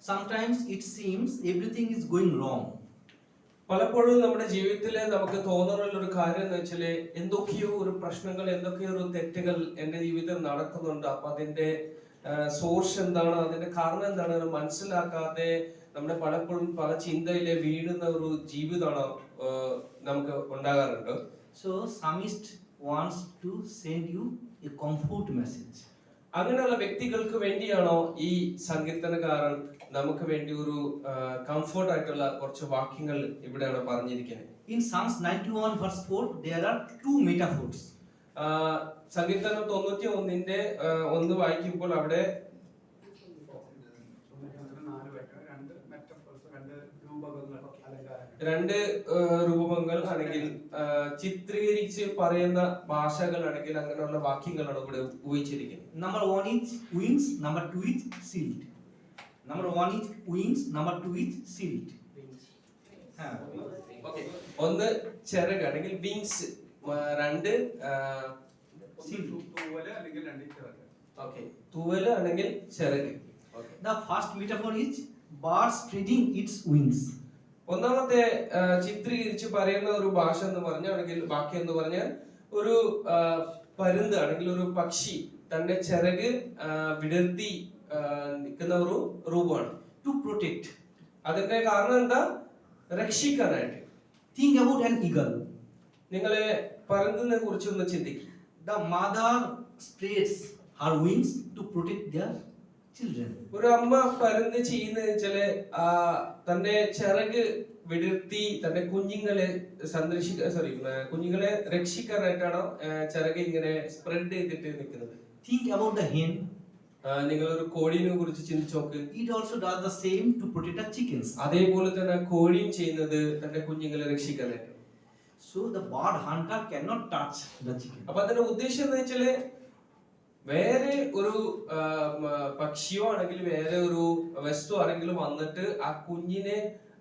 sometimes it seems everything is going wrong. പലപ്പോഴും നമ്മുടെ ജീവിതത്തിൽ നമുക്ക് തോന്നുന്ന ഒരു കാര്യം എന്ന് വെച്ചാല് എന്തൊക്കെയോ ഒരു പ്രശ്നങ്ങൾ, എന്തൊക്കെയോ ഒരു തെറ്റുകൾ എന്റെ ജീവിതത്തിൽ നടക്കുന്നുണ്ട്. അപ്പൊ അതിന്റെ സോഴ്സ് എന്താണ്, അതിന്റെ കാരണം എന്താണ് എന്ന് മനസ്സിലാക്കാതെ നമ്മുടെ പലപ്പോഴും പല ചിന്തയിലെ വീഴുന്ന ഒരു ജീവിതമാണ് നമുക്ക് ഉണ്ടാകാറുണ്ട്. So psalmist wants to send you a comfort message. അങ്ങനെയുള്ള വ്യക്തികൾക്ക് വേണ്ടിയാണോ ഈ സങ്കീർത്തനകാരൻ നമുക്ക് വേണ്ടി ഒരു കംഫർട്ട് ആയിട്ടുള്ള കുറച്ച് വാക്യങ്ങൾ ഇവിടെയാണ് പറഞ്ഞിരിക്കുന്നത്. In Psalms 91 verse 4 there are two metaphors. സങ്കീർത്തനം 91 ഒന്ന് വായിക്കുമ്പോൾ അവിടെ രണ്ട് രൂപങ്ങൾ ആണെങ്കിൽ ചിത്രീകരിച്ച് പറയുന്ന ഭാഷകളാണെങ്കിൽ അങ്ങനെയുള്ള വാക്യങ്ങളാണ് ഇവിടെ ഉപയോഗിച്ചിരിക്കുന്നത്. Number 1 is wings, number 2 is shield. Number 1 is wings, number 2 is shield. Okay. ഒന്ന് ചിറകാണെങ്കിൽ വിങ്സ്, രണ്ട് തൂവല് അല്ലെങ്കിൽ ചിറക്. The first metaphor is bird spreading its wings. ഒന്നാമത്തെ ചിത്രീകരിച്ച് പറയുന്ന ഒരു ഭാഷ എന്ന് പറഞ്ഞാണെങ്കിൽ വാക്യം എന്ന് പറഞ്ഞാൽ ഒരു പരുന്ത് ആണെങ്കിൽ ഒരു പക്ഷി തന്റെ ചിറക് വിടർത്തി നിൽക്കുന്ന ഒരു രൂപമാണ്. To protect. അതിന്റെ കാരണം എന്താ? രക്ഷിക്കാനായിട്ട്. Think about an eagle. നിങ്ങളെ പരുന്തിനെ കുറിച്ച് ഒന്ന് ചിന്തിക്കും. The mother spreads her wings to protect their children. ഒരു അമ്മ പരുന്ത് ചെയ്യുന്നത് വെച്ചാല് തന്റെ ചിറക് വിടർത്തി തന്റെ കുഞ്ഞുങ്ങളെ കുഞ്ഞുങ്ങളെ രക്ഷിക്കാനായിട്ടാണ് ചിറക് ഇങ്ങനെ സ്പ്രെഡ് ചെയ്തിട്ട് നിൽക്കുന്നത്. Think about the hen. നിങ്ങൾ ഒരു കോഴിനെ കുറിച്ച് ചിന്തിച്ചു നോക്ക്. It also does the same to protect the chickens. അതേപോലെ തന്നെ കോഴിയും ചെയ്യുന്നത് തന്റെ കുഞ്ഞുങ്ങളെ രക്ഷിക്കാനായിട്ട്. So the bird hunter cannot touch the chicken. അപ്പൊ അതിന്റെ ഉദ്ദേശം എന്ന് വെച്ചാല് വേറെ ഒരു പക്ഷിയോ ആണെങ്കിൽ വേറെ ഒരു വസ്തു ആണെങ്കിലും വന്നിട്ട് ആ കുഞ്ഞിനെ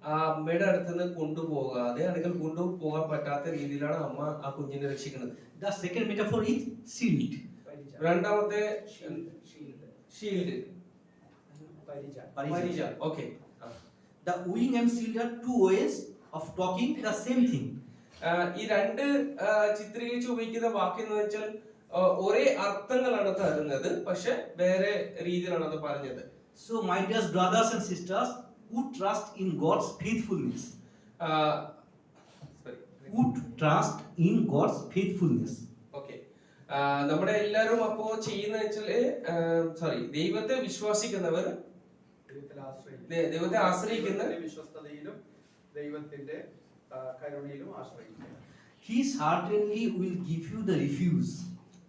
ആ അമ്മയുടെ അടുത്ത് നിന്ന് കൊണ്ടുപോകാതെ അല്ലെങ്കിൽ കൊണ്ടുപോകാൻ പറ്റാത്ത രീതിയിലാണ് അമ്മ ആ കുഞ്ഞിനെ രക്ഷിക്കുന്നത്. The second metaphor is shield. രണ്ടാമത്തെ ഷീൽഡ്, പരിച. Okay. The wing and shield are two ways of talking the same thing. ഈ രണ്ട് ചിത്രീകരിച്ച് ഉപയോഗിക്കുന്ന വാക്യം എന്ന് വെച്ചാൽ ഒരേ അർത്ഥങ്ങളാണ് തരുന്നത്, പക്ഷെ വേറെ രീതിയിലാണ് അത് പറഞ്ഞത്. So my dear brothers and sisters who trust in God's faithfulness, who trust in God's faithfulness. Okay. നമ്മുടെ എല്ലാവരും അപ്പോ ചെയ്യുന്ന വെച്ചാല് ദൈവത്തെ വിശ്വസിക്കുന്നവർ, ദൈവത്തെ ആശ്രയിക്കുന്ന വിശ്വസ്തതയിലും ദൈവത്തിന്റെ കരുണയിലും ആശ്രയിക്കുക. He certainly will give you the refuse.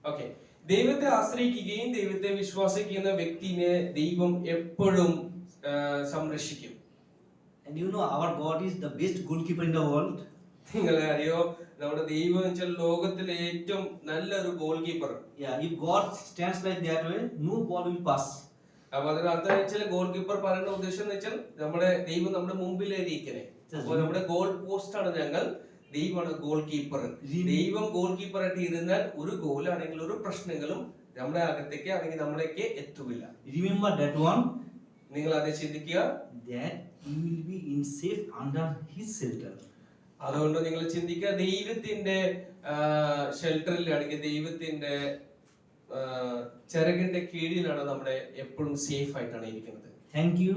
Okay. ദൈവത്തെ ആശ്രയിക്കുകയും ദൈവത്തെ വിശ്വസിക്കുന്ന വ്യക്തിനെ ദൈവം എപ്പോഴും സംരക്ഷിക്കും. And you know our God is the best goalkeeper in the world. നിങ്ങളെ അറിയോ, നമ്മുടെ ദൈവം വെച്ചാൽ ലോകത്തിലെ ഏറ്റവും നല്ലൊരു goal keeper. Yeah, if God stands like that way, no ball will pass. അപ്പൊ അതിന് അർത്ഥം വെച്ചാൽ ഗോൾ കീപ്പർ പറയുന്ന ഉദ്ദേശം എന്ന് വെച്ചാൽ നമ്മുടെ ദൈവം നമ്മുടെ മുമ്പിലിരിക്കണേ. അപ്പൊ നമ്മുടെ ഗോൾ പോസ്റ്റ് ആണ് ഞങ്ങൾ, ദൈവമാണ് ഗോൾ കീപ്പർ. ദൈവം ഗോൾ കീപ്പർ ആയിട്ട് ഇരുന്നാൽ ഒരു ഗോളാണെങ്കിൽ ഒരു പ്രശ്നങ്ങളും നമ്മുടെ അകത്തേക്ക് ആണെങ്കിൽ നമ്മളേക്ക് എത്തുകയില്ല. Remember that one. നിങ്ങൾ അത് ചിന്തിക്കുക. That you will be in safe under His shelter. അതുകൊണ്ട് നിങ്ങൾ ചിന്തിക്കുക, ദൈവത്തിന്റെ ഷെൽട്ടറിൽ ആണെങ്കിൽ ദൈവത്തിന്റെ ചിറകിന്റെ കീഴിലാണ് നമ്മുടെ എപ്പോഴും സേഫ് ആയിട്ടാണ് ഇരിക്കുന്നത്. Thank you.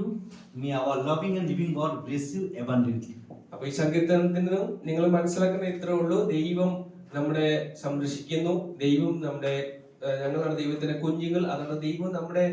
May our loving and living God bless you abundantly. അപ്പൊ ഈ സങ്കീർത്തനത്തിനും നിങ്ങൾ മനസ്സിലാക്കുന്ന ഇത്രേ ഉള്ളൂ. ദൈവം നമ്മളെ സംരക്ഷിക്കുന്നു. ദൈവം ഞങ്ങളാണ് ദൈവത്തിന്റെ കുഞ്ഞുങ്ങൾ. അതുകൊണ്ട് ദൈവം നമ്മുടെ